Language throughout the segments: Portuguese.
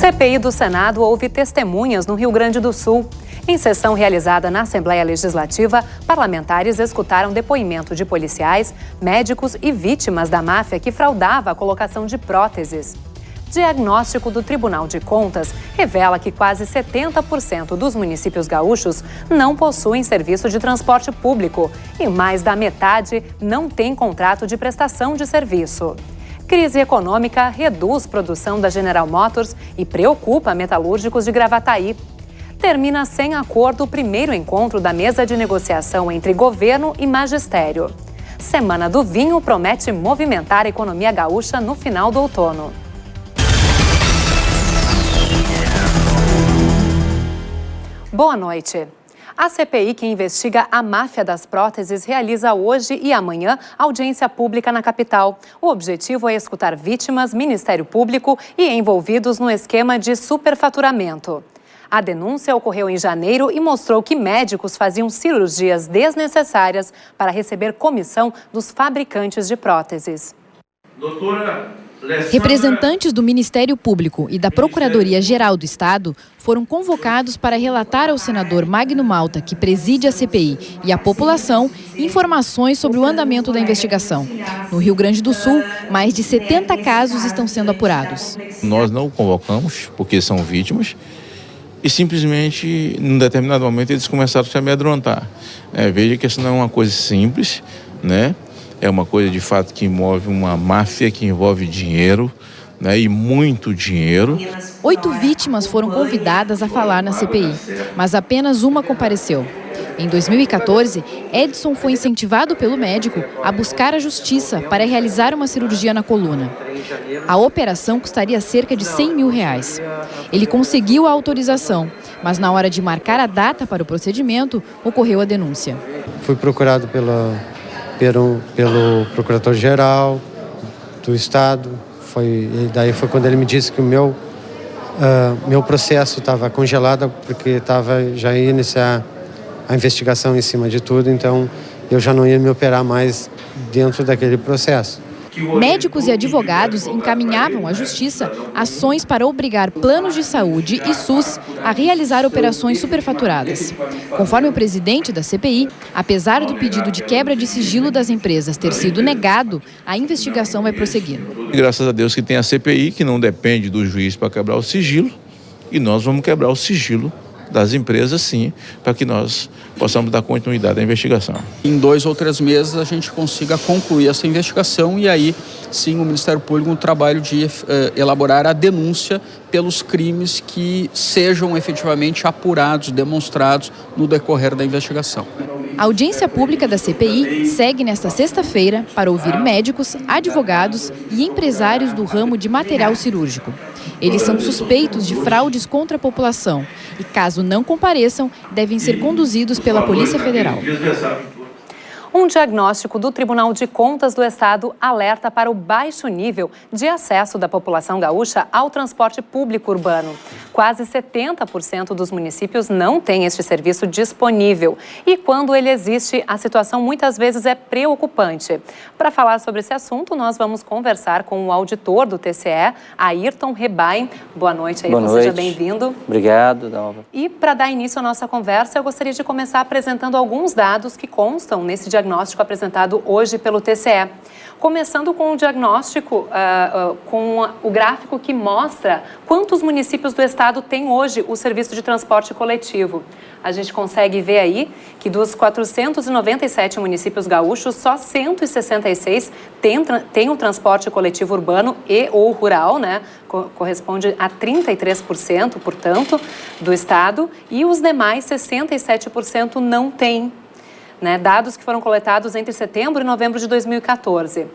CPI do Senado ouve testemunhas no Rio Grande do Sul. Em sessão realizada na Assembleia Legislativa, parlamentares escutaram depoimento de policiais, médicos e vítimas da máfia que fraudava a colocação de próteses. Diagnóstico do Tribunal de Contas revela que quase 70% dos municípios gaúchos não possuem serviço de transporte público e mais da metade não tem contrato de prestação de serviço. Crise econômica reduz produção da General Motors e preocupa metalúrgicos de Gravataí. Termina sem acordo o primeiro encontro da mesa de negociação entre governo e magistério. Semana do Vinho promete movimentar a economia gaúcha no final do outono. Boa noite. A CPI, que investiga a máfia das próteses, realiza hoje e amanhã audiência pública na capital. O objetivo é escutar vítimas, Ministério Público e envolvidos no esquema de superfaturamento. A denúncia ocorreu em janeiro e mostrou que médicos faziam cirurgias desnecessárias para receber comissão dos fabricantes de próteses. Representantes do Ministério Público e da Procuradoria-Geral do Estado foram convocados para relatar ao senador Magno Malta, que preside a CPI, e à população informações sobre o andamento da investigação. No Rio Grande do Sul, mais de 70 casos estão sendo apurados. Nós não convocamos porque são vítimas e simplesmente, num determinado momento, eles começaram a se amedrontar. Veja que isso não é uma coisa simples, né? É uma coisa, de fato, que envolve uma máfia, que envolve dinheiro, né, e muito dinheiro. 8 vítimas foram convidadas a falar na CPI, mas apenas uma compareceu. Em 2014, Edson foi incentivado pelo médico a buscar a justiça para realizar uma cirurgia na coluna. A operação custaria cerca de R$100 mil. Ele conseguiu a autorização, mas na hora de marcar a data para o procedimento, ocorreu a denúncia. Fui procurado pelo Procurador-Geral do Estado. Daí foi quando ele me disse que o meu processo estava congelado, porque já ia iniciar a investigação em cima de tudo, então eu já não ia me operar mais dentro daquele processo. Médicos e advogados encaminhavam à Justiça ações para obrigar planos de saúde e SUS a realizar operações superfaturadas. Conforme o presidente da CPI, apesar do pedido de quebra de sigilo das empresas ter sido negado, a investigação vai prosseguir. Graças a Deus que tem a CPI, que não depende do juiz para quebrar o sigilo, e nós vamos quebrar o sigilo das empresas, sim, para que nós possamos dar continuidade à investigação. Em 2 ou 3 meses a gente consiga concluir essa investigação e aí sim o Ministério Público no trabalho de elaborar a denúncia pelos crimes que sejam efetivamente apurados, demonstrados no decorrer da investigação. A audiência pública da CPI segue nesta sexta-feira para ouvir médicos, advogados e empresários do ramo de material cirúrgico. Eles são suspeitos de fraudes contra a população e, caso não compareçam, devem ser conduzidos pela Polícia Federal. Um diagnóstico do Tribunal de Contas do Estado alerta para o baixo nível de acesso da população gaúcha ao transporte público urbano. Quase 70% dos municípios não têm este serviço disponível. E quando ele existe, a situação muitas vezes é preocupante. Para falar sobre esse assunto, nós vamos conversar com o auditor do TCE, Ayrton Rebaim. Boa noite, Ayrton. Boa noite. Seja bem-vindo. Obrigado, Dalva. E para dar início à nossa conversa, eu gostaria de começar apresentando alguns dados que constam nesse diagnóstico apresentado hoje pelo TCE. Começando com o diagnóstico, com o gráfico que mostra quantos municípios do estado têm hoje o serviço de transporte coletivo. A gente consegue ver aí que dos 497 municípios gaúchos, só 166 têm o transporte coletivo urbano e ou rural, né? Corresponde a 33%, portanto, do estado, e os demais 67% não têm. Né, dados que foram coletados entre setembro e novembro de 2014.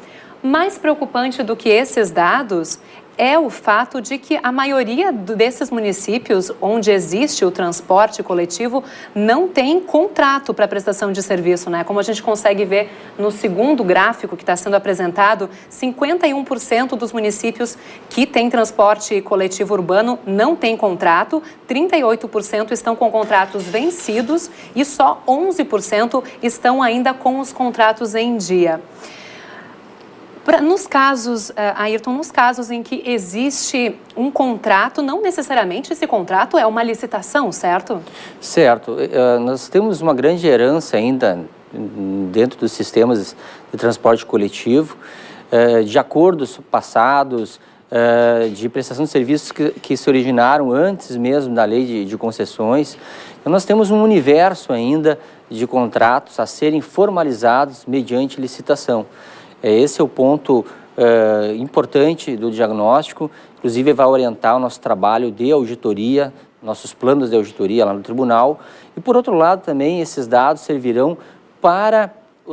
Mais preocupante do que esses dados é o fato de que a maioria desses municípios onde existe o transporte coletivo não tem contrato para prestação de serviço, né? Como a gente consegue ver no segundo gráfico que está sendo apresentado, 51% dos municípios que têm transporte coletivo urbano não têm contrato, 38% estão com contratos vencidos e só 11% estão ainda com os contratos em dia. Nos casos, Ayrton, nos casos em que existe um contrato, não necessariamente esse contrato é uma licitação, certo? Certo. Nós temos uma grande herança ainda dentro dos sistemas de transporte coletivo, de acordos passados, de prestação de serviços que se originaram antes mesmo da lei de concessões. Então, nós temos um universo ainda de contratos a serem formalizados mediante licitação. Esse é o ponto importante do diagnóstico, inclusive vai orientar o nosso trabalho de auditoria, nossos planos de auditoria lá no tribunal. E, por outro lado, também esses dados servirão para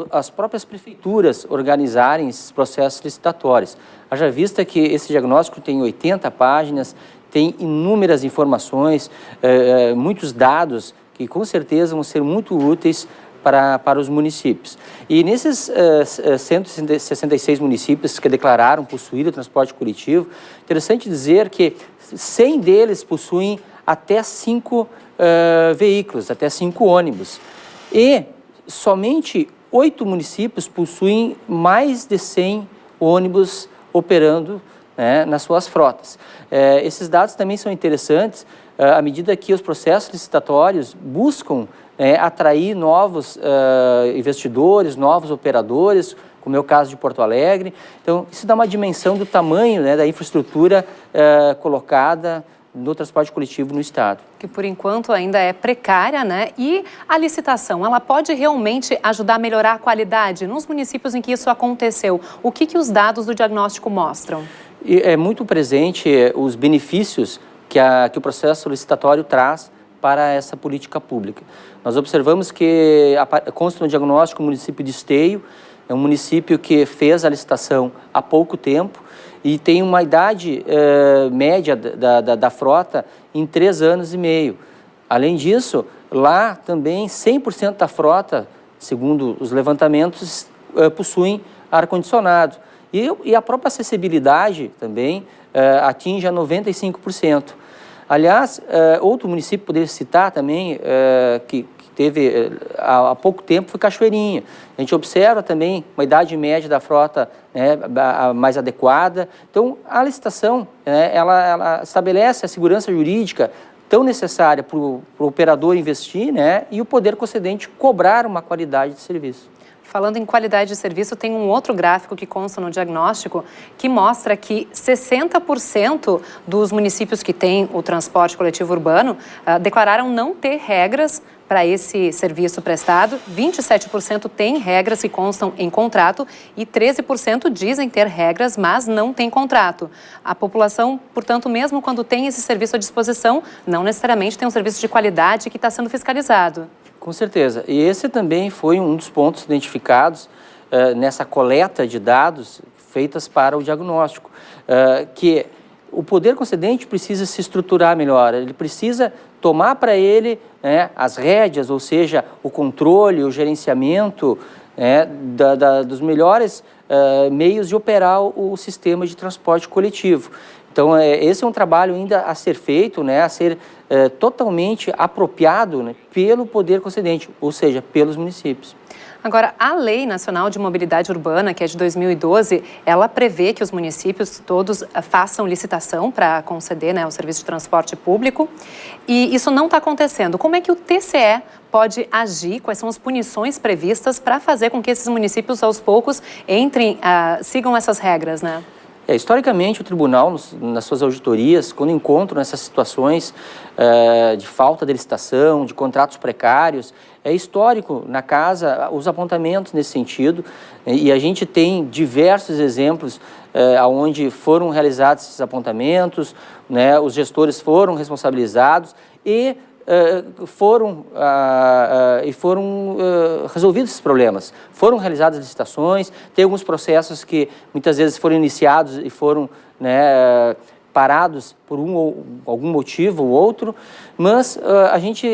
as próprias prefeituras organizarem esses processos licitatórios. Haja vista que esse diagnóstico tem 80 páginas, tem inúmeras informações, muitos dados que com certeza vão ser muito úteis para os municípios. E nesses 166 municípios que declararam possuir o transporte coletivo, interessante dizer que 100 deles possuem até 5 veículos, até 5 ônibus. E somente 8 municípios possuem mais de 100 ônibus operando, né, nas suas frotas. Esses dados também são interessantes à medida que os processos licitatórios buscam atrair novos investidores, novos operadores, como é o caso de Porto Alegre. Então, isso dá uma dimensão do tamanho, né, da infraestrutura colocada no transporte coletivo no estado. Que por enquanto ainda é precária, né? E a licitação, ela pode realmente ajudar a melhorar a qualidade nos municípios em que isso aconteceu? O que os dados do diagnóstico mostram? E é muito presente os benefícios que o processo licitatório traz para essa política pública. Nós observamos que consta no diagnóstico o município de Esteio, é um município que fez a licitação há pouco tempo e tem uma idade média da frota em 3 anos e meio. Além disso, lá também 100% da frota, segundo os levantamentos, possuem ar-condicionado. E a própria acessibilidade também atinge a 95%. Aliás, outro município poderia citar também, que teve há pouco tempo, foi Cachoeirinha. A gente observa também uma idade média da frota, né, mais adequada. Então, a licitação, ela estabelece a segurança jurídica tão necessária para o operador investir, né, e o poder concedente cobrar uma qualidade de serviço. Falando em qualidade de serviço, tem um outro gráfico que consta no diagnóstico que mostra que 60% dos municípios que têm o transporte coletivo urbano declararam não ter regras para esse serviço prestado, 27% têm regras que constam em contrato e 13% dizem ter regras, mas não têm contrato. A população, portanto, mesmo quando tem esse serviço à disposição, não necessariamente tem um serviço de qualidade que está sendo fiscalizado. Com certeza. E esse também foi um dos pontos identificados nessa coleta de dados feitas para o diagnóstico, que o poder concedente precisa se estruturar melhor, ele precisa tomar para ele, né, as rédeas, ou seja, o controle, o gerenciamento, né, dos melhores meios de operar o sistema de transporte coletivo. Então, esse é um trabalho ainda a ser feito, né, a ser totalmente apropriado, né, pelo poder concedente, ou seja, pelos municípios. Agora, a Lei Nacional de Mobilidade Urbana, que é de 2012, ela prevê que os municípios todos façam licitação para conceder, né, o serviço de transporte público, e isso não está acontecendo. Como é que o TCE pode agir? Quais são as punições previstas para fazer com que esses municípios, aos poucos, sigam essas regras, né? Historicamente, o tribunal, nas suas auditorias, quando encontram essas situações de falta de licitação, de contratos precários, é histórico na casa os apontamentos nesse sentido, e a gente tem diversos exemplos onde foram realizados esses apontamentos, né, os gestores foram responsabilizados e foram resolvidos esses problemas. Foram realizadas licitações, tem alguns processos que muitas vezes foram iniciados e foram, né, parados por algum motivo ou outro, mas a gente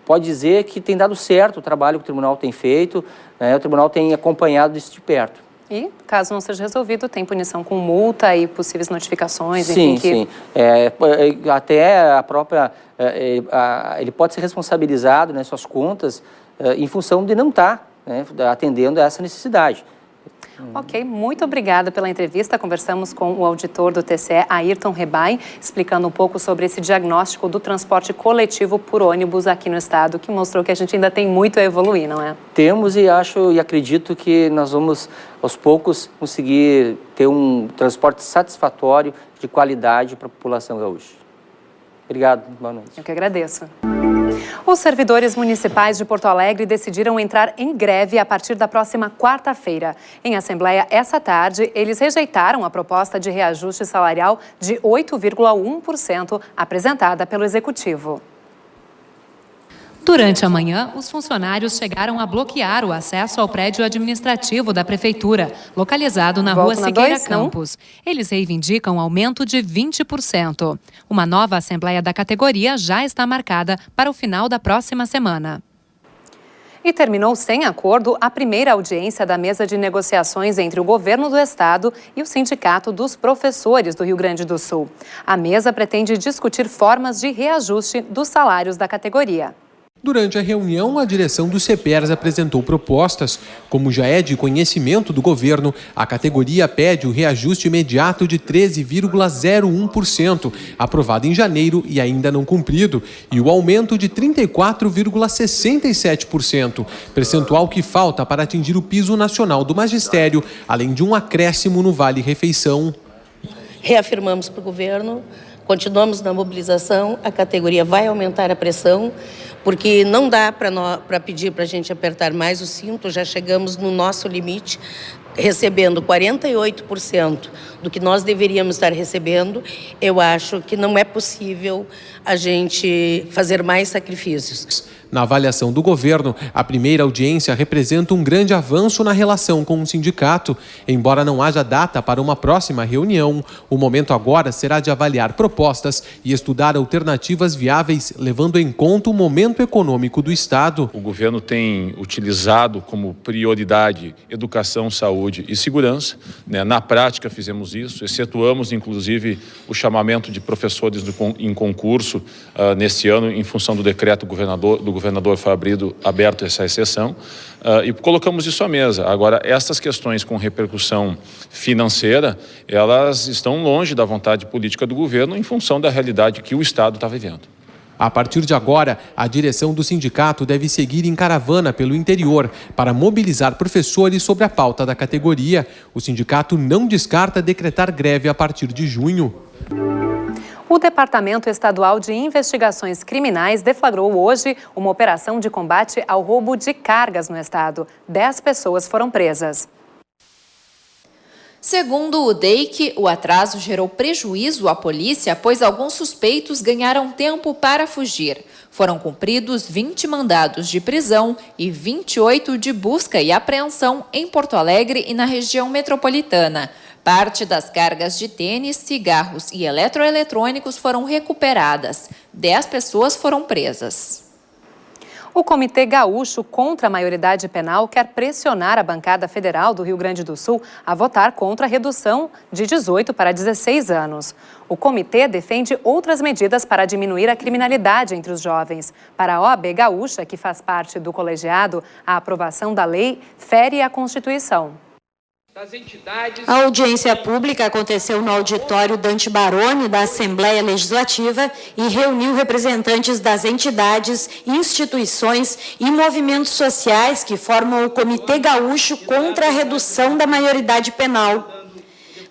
pode dizer que tem dado certo o trabalho que o tribunal tem feito, né, o tribunal tem acompanhado isso de perto. E, caso não seja resolvido, tem punição com multa e possíveis notificações? Sim, enfim, sim. Até a própria... ele pode ser responsabilizado nas suas contas em função de não estar, né, atendendo a essa necessidade. Ok, muito obrigada pela entrevista. Conversamos com o auditor do TCE, Ayrton Rebay, explicando um pouco sobre esse diagnóstico do transporte coletivo por ônibus aqui no estado, que mostrou que a gente ainda tem muito a evoluir, não é? Temos e acho e acredito que nós vamos, aos poucos, conseguir ter um transporte satisfatório, de qualidade para a população gaúcha. Obrigado, boa noite. Eu que agradeço. Os servidores municipais de Porto Alegre decidiram entrar em greve a partir da próxima quarta-feira. Em assembleia essa tarde, eles rejeitaram a proposta de reajuste salarial de 8,1% apresentada pelo Executivo. Durante a manhã, os funcionários chegaram a bloquear o acesso ao prédio administrativo da Prefeitura, localizado na Rua Siqueira Campos. Eles reivindicam aumento de 20%. Uma nova assembleia da categoria já está marcada para o final da próxima semana. E terminou sem acordo a primeira audiência da mesa de negociações entre o governo do estado e o Sindicato dos Professores do Rio Grande do Sul. A mesa pretende discutir formas de reajuste dos salários da categoria. Durante a reunião, a direção do CEPERS apresentou propostas. Como já é de conhecimento do governo, a categoria pede o reajuste imediato de 13,01%, aprovado em janeiro e ainda não cumprido, e o aumento de 34,67%, percentual que falta para atingir o piso nacional do magistério, além de um acréscimo no Vale Refeição. Reafirmamos para o governo, continuamos na mobilização, a categoria vai aumentar a pressão, porque não dá para pedir para a gente apertar mais o cinto, já chegamos no nosso limite, recebendo 48% do que nós deveríamos estar recebendo. Eu acho que não é possível a gente fazer mais sacrifícios. Na avaliação do governo, a primeira audiência representa um grande avanço na relação com o sindicato. Embora não haja data para uma próxima reunião, o momento agora será de avaliar propostas e estudar alternativas viáveis, levando em conta o momento econômico do Estado. O governo tem utilizado como prioridade educação, saúde e segurança. Na prática fizemos isso, excetuamos inclusive o chamamento de professores em concurso nesse ano, em função do decreto do governador foi aberto essa exceção, e colocamos isso à mesa. Agora, estas questões com repercussão financeira, elas estão longe da vontade política do governo em função da realidade que o Estado está vivendo. A partir de agora, a direção do sindicato deve seguir em caravana pelo interior para mobilizar professores sobre a pauta da categoria. O sindicato não descarta decretar greve a partir de junho. O Departamento Estadual de Investigações Criminais deflagrou hoje uma operação de combate ao roubo de cargas no estado. 10 pessoas foram presas. Segundo o DEIC, o atraso gerou prejuízo à polícia, pois alguns suspeitos ganharam tempo para fugir. Foram cumpridos 20 mandados de prisão e 28 de busca e apreensão em Porto Alegre e na região metropolitana. Parte das cargas de tênis, cigarros e eletroeletrônicos foram recuperadas. 10 pessoas foram presas. O Comitê Gaúcho contra a Maioridade Penal quer pressionar a bancada federal do Rio Grande do Sul a votar contra a redução de 18 para 16 anos. O comitê defende outras medidas para diminuir a criminalidade entre os jovens. Para a OAB Gaúcha, que faz parte do colegiado, a aprovação da lei fere a Constituição. A audiência pública aconteceu no auditório Dante Baroni da Assembleia Legislativa e reuniu representantes das entidades, instituições e movimentos sociais que formam o Comitê Gaúcho contra a redução da maioridade penal.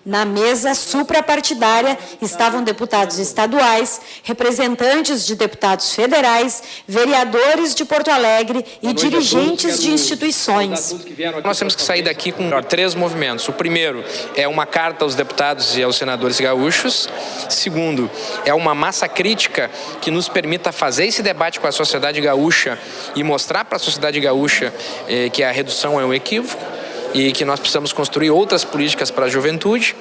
Na mesa suprapartidária estavam deputados estaduais, representantes de deputados federais, vereadores de Porto Alegre e dirigentes de instituições. Nós temos que sair daqui com 3 movimentos. O primeiro é uma carta aos deputados e aos senadores gaúchos. Segundo, é uma massa crítica que nos permita fazer esse debate com a sociedade gaúcha e mostrar para a sociedade gaúcha que a redução é um equívoco e que nós precisamos construir outras políticas para a juventude.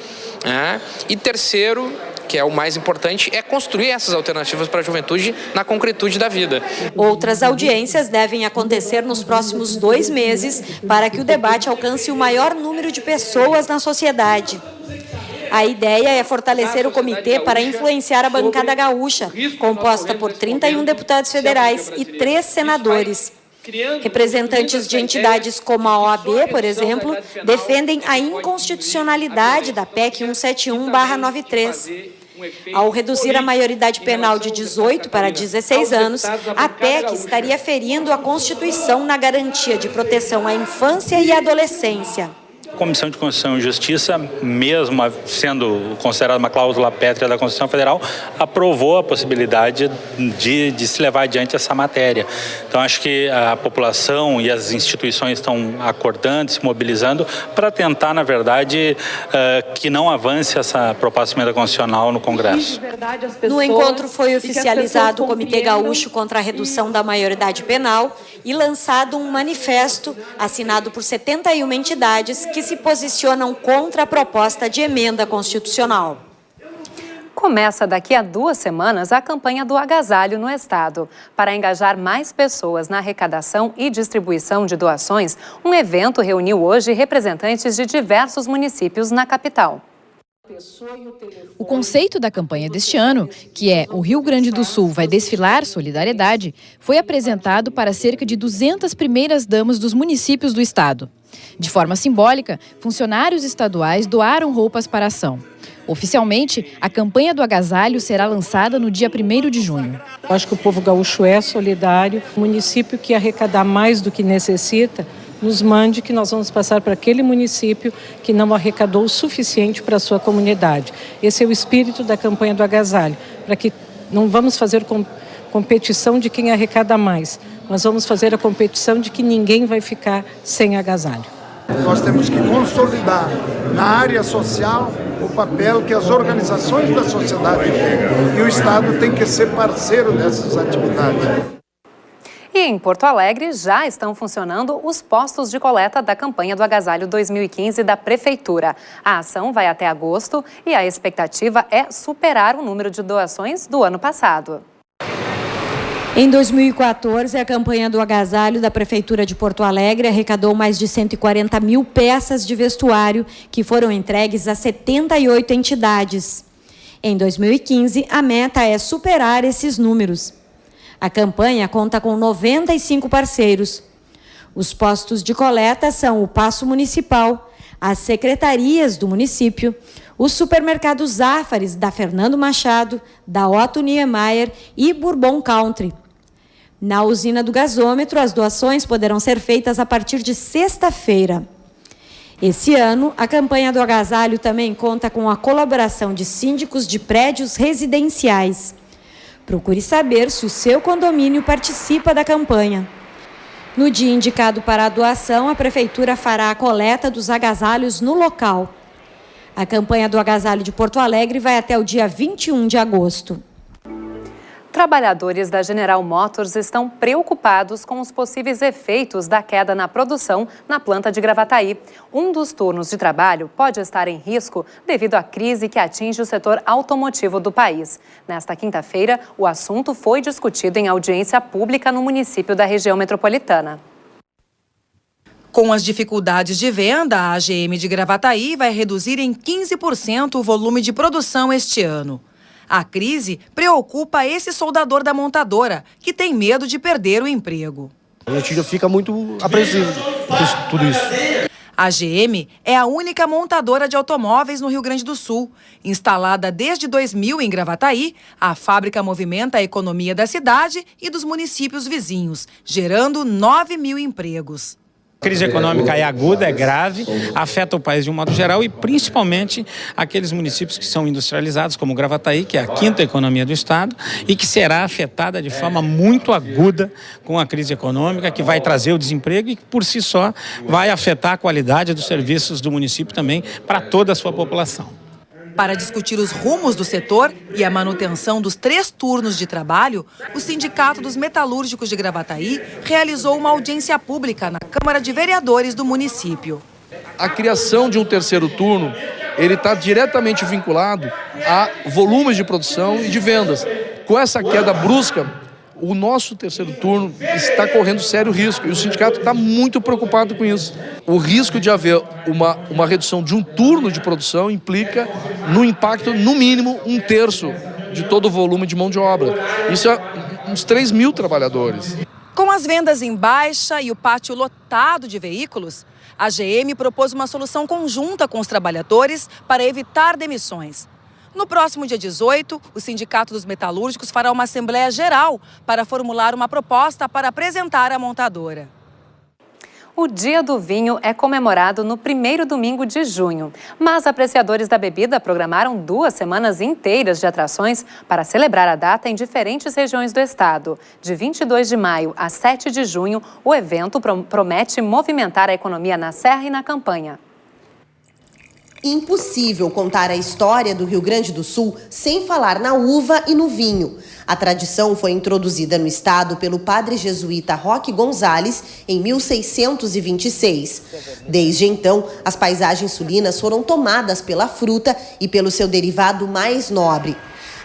E terceiro, que é o mais importante, é construir essas alternativas para a juventude na concretude da vida. Outras audiências devem acontecer nos próximos 2 meses para que o debate alcance o maior número de pessoas na sociedade. A ideia é fortalecer o comitê para influenciar a bancada gaúcha, composta por 31 deputados federais e 3 senadores. Representantes de entidades como a OAB, por exemplo, defendem a inconstitucionalidade da PEC 171/93. Ao reduzir a maioridade penal de 18 para 16 anos, a PEC estaria ferindo a Constituição na garantia de proteção à infância e à adolescência. A Comissão de Constituição e Justiça, mesmo sendo considerada uma cláusula pétrea da Constituição Federal, aprovou a possibilidade de se levar adiante essa matéria. Então, acho que a população e as instituições estão acordando, se mobilizando para tentar, na verdade, que não avance essa proposta de emenda constitucional no Congresso. No encontro foi oficializado o Comitê Gaúcho contra a Redução da Maioridade Penal e lançado um manifesto assinado por 71 entidades que se posicionam contra a proposta de emenda constitucional. Começa daqui a 2 semanas a campanha do agasalho no estado. Para engajar mais pessoas na arrecadação e distribuição de doações, um evento reuniu hoje representantes de diversos municípios na capital. O conceito da campanha deste ano, que é o Rio Grande do Sul vai desfilar solidariedade, foi apresentado para cerca de 200 primeiras-damas dos municípios do estado. De forma simbólica, funcionários estaduais doaram roupas para a ação. Oficialmente, a campanha do agasalho será lançada no dia 1º de junho. Eu acho que o povo gaúcho é solidário. O município que arrecadar mais do que necessita, nos mande que nós vamos passar para aquele município que não arrecadou o suficiente para a sua comunidade. Esse é o espírito da campanha do agasalho, para que não vamos fazer competição de quem arrecada mais. Nós vamos fazer a competição de que ninguém vai ficar sem agasalho. Nós temos que consolidar na área social o papel que as organizações da sociedade têm. E o Estado tem que ser parceiro dessas atividades. E em Porto Alegre já estão funcionando os postos de coleta da campanha do Agasalho 2015 da Prefeitura. A ação vai até agosto e a expectativa é superar o número de doações do ano passado. Em 2014, a campanha do agasalho da Prefeitura de Porto Alegre arrecadou mais de 140 mil peças de vestuário que foram entregues a 78 entidades. Em 2015, a meta é superar esses números. A campanha conta com 95 parceiros. Os postos de coleta são o Paço Municipal, as secretarias do município, os supermercados Záfares da Fernando Machado, da Otto Niemeyer e Bourbon Country. Na usina do gasômetro, as doações poderão ser feitas a partir de sexta-feira. Esse ano, a campanha do agasalho também conta com a colaboração de síndicos de prédios residenciais. Procure saber se o seu condomínio participa da campanha. No dia indicado para a doação, a Prefeitura fará a coleta dos agasalhos no local. A campanha do agasalho de Porto Alegre vai até o dia 21 de agosto. Trabalhadores da General Motors estão preocupados com os possíveis efeitos da queda na produção na planta de Gravataí. Um dos turnos de trabalho pode estar em risco devido à crise que atinge o setor automotivo do país. Nesta quinta-feira, o assunto foi discutido em audiência pública no município da região metropolitana. Com as dificuldades de venda, a AGM de Gravataí vai reduzir em 15% o volume de produção este ano. A crise preocupa esse soldador da montadora, que tem medo de perder o emprego. A gente já fica muito apreensivo com tudo isso. A GM é a única montadora de automóveis no Rio Grande do Sul. Instalada desde 2000 em Gravataí, a fábrica movimenta a economia da cidade e dos municípios vizinhos, gerando 9 mil empregos. A crise econômica é aguda, é grave, afeta o país de um modo geral e principalmente aqueles municípios que são industrializados, como Gravataí, que é a quinta economia do estado e que será afetada de forma muito aguda com a crise econômica, que vai trazer o desemprego e que por si só vai afetar a qualidade dos serviços do município também para toda a sua população. Para discutir os rumos do setor e a manutenção dos 3 turnos de trabalho, o Sindicato dos Metalúrgicos de Gravataí realizou uma audiência pública na Câmara de Vereadores do município. A criação de um terceiro turno, ele está diretamente vinculado a volumes de produção e de vendas. Com essa queda brusca, o nosso terceiro turno está correndo sério risco e o sindicato está muito preocupado com isso. O risco de haver uma redução de um turno de produção implica no impacto, no mínimo, 1/3 de todo o volume de mão de obra. Isso é uns 3 mil trabalhadores. Com as vendas em baixa e o pátio lotado de veículos, a GM propôs uma solução conjunta com os trabalhadores para evitar demissões. No próximo dia 18, o Sindicato dos Metalúrgicos fará uma assembleia geral para formular uma proposta para apresentar à montadora. O Dia do Vinho é comemorado no primeiro domingo de junho, mas apreciadores da bebida programaram 2 semanas inteiras de atrações para celebrar a data em diferentes regiões do estado. De 22 de maio a 7 de junho, o evento promete movimentar a economia na Serra e na Campanha. Impossível contar a história do Rio Grande do Sul sem falar na uva e no vinho. A tradição foi introduzida no estado pelo padre jesuíta Roque Gonzalez em 1626. Desde então, as paisagens sulinas foram tomadas pela fruta e pelo seu derivado mais nobre.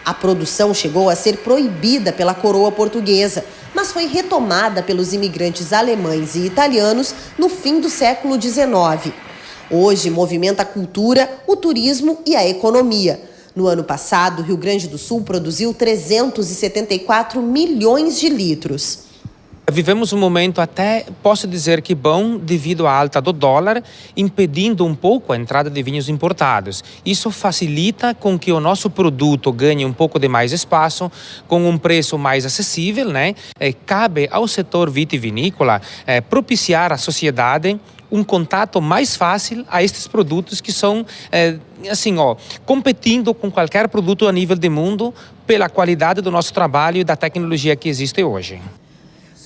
A produção chegou a ser proibida pela coroa portuguesa, mas foi retomada pelos imigrantes alemães e italianos no fim do século XIX. Hoje movimenta a cultura, o turismo e a economia. No ano passado, o Rio Grande do Sul produziu 374 milhões de litros. Vivemos um momento até, posso dizer que bom, devido à alta do dólar, impedindo um pouco a entrada de vinhos importados. Isso facilita com que o nosso produto ganhe um pouco de mais espaço, com um preço mais acessível, né? Cabe ao setor vitivinícola propiciar à sociedade um contato mais fácil a estes produtos que são, competindo com qualquer produto a nível do mundo pela qualidade do nosso trabalho e da tecnologia que existe hoje.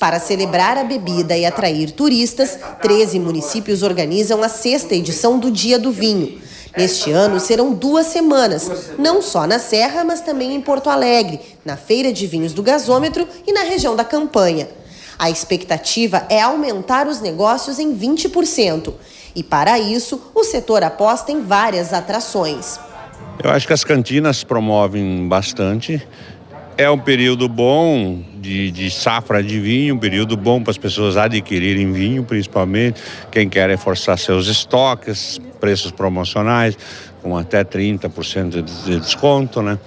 Para celebrar a bebida e atrair turistas, 13 municípios organizam a 6ª edição do Dia do Vinho. Neste ano serão 2 semanas, não só na Serra, mas também em Porto Alegre, na Feira de Vinhos do Gasômetro e na região da Campanha. A expectativa é aumentar os negócios em 20%. E para isso, o setor aposta em várias atrações. Eu acho que as cantinas promovem bastante. É um período bom de safra de vinho, um período bom para as pessoas adquirirem vinho, principalmente. Quem quer reforçar seus estoques, preços promocionais, com até 30% de desconto, né?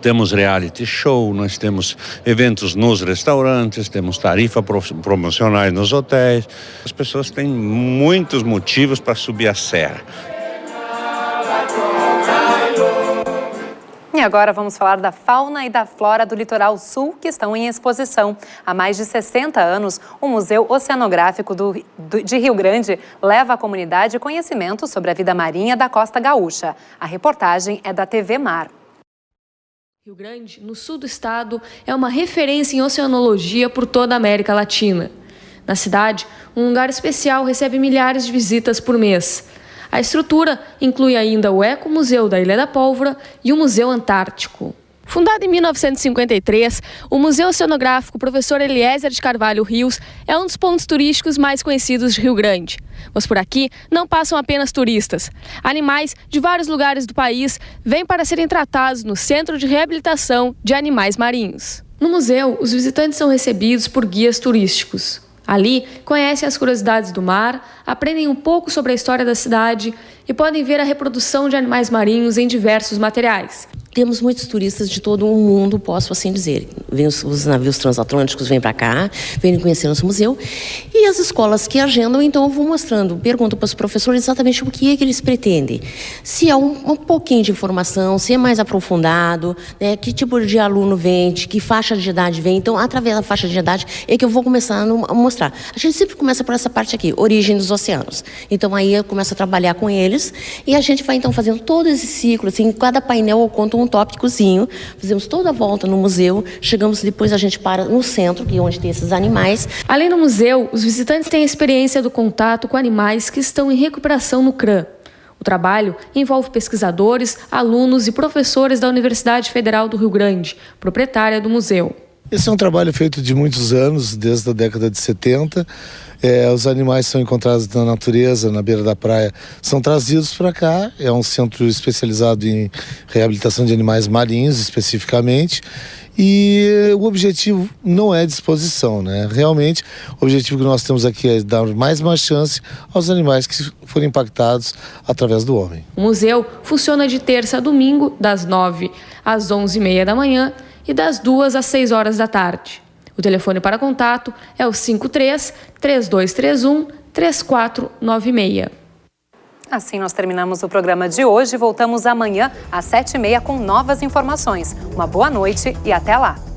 Temos reality show, nós temos eventos nos restaurantes, temos tarifas promocionais nos hotéis. As pessoas têm muitos motivos para subir a serra. E agora vamos falar da fauna e da flora do litoral sul que estão em exposição. Há mais de 60 anos, o Museu Oceanográfico de Rio Grande leva à comunidade conhecimento sobre a vida marinha da Costa Gaúcha. A reportagem é da TV Mar. Rio Grande, no sul do estado, é uma referência em oceanologia por toda a América Latina. Na cidade, um lugar especial recebe milhares de visitas por mês. A estrutura inclui ainda o Ecomuseu da Ilha da Pólvora e o Museu Antártico. Fundado em 1953, o Museu Oceanográfico Professor Eliezer de Carvalho Rios é um dos pontos turísticos mais conhecidos de Rio Grande. Mas por aqui não passam apenas turistas. Animais de vários lugares do país vêm para serem tratados no Centro de Reabilitação de Animais Marinhos. No museu, os visitantes são recebidos por guias turísticos. Ali, conhecem as curiosidades do mar, aprendem um pouco sobre a história da cidade e podem ver a reprodução de animais marinhos em diversos materiais. Temos muitos turistas de todo o mundo, posso assim dizer. Vêm os navios transatlânticos, vêm para cá, vêm conhecer nosso museu. E as escolas que agendam, então eu vou mostrando, pergunto para os professores exatamente o que é que eles pretendem. Se é um pouquinho de informação, se é mais aprofundado, né, que tipo de aluno vem, de que faixa de idade vem. Então, através da faixa de idade é que eu vou começar a mostrar. A gente sempre começa por essa parte aqui, origem dos oceanos. Então, aí eu começo a trabalhar com eles e a gente vai, então, fazendo todo esse ciclo, assim, em cada painel eu conto um tópicozinho, fizemos toda a volta no museu, chegamos depois, a gente para no centro, que é onde tem esses animais. Além do museu, os visitantes têm a experiência do contato com animais que estão em recuperação no CRAM. O trabalho envolve pesquisadores, alunos e professores da Universidade Federal do Rio Grande, proprietária do museu. Esse é um trabalho feito de muitos anos, desde a década de 70. Os animais são encontrados na natureza, na beira da praia, são trazidos para cá. É um centro especializado em reabilitação de animais marinhos, especificamente. E o objetivo não é disposição, né? Realmente, o objetivo que nós temos aqui é dar mais uma chance aos animais que foram impactados através do homem. O museu funciona de terça a domingo, das 9 às 11h30 da manhã e das 2 às 6 horas da tarde. O telefone para contato é o 53-3231-3496. Assim nós terminamos o programa de hoje. Voltamos amanhã às 7h30 com novas informações. Uma boa noite e até lá.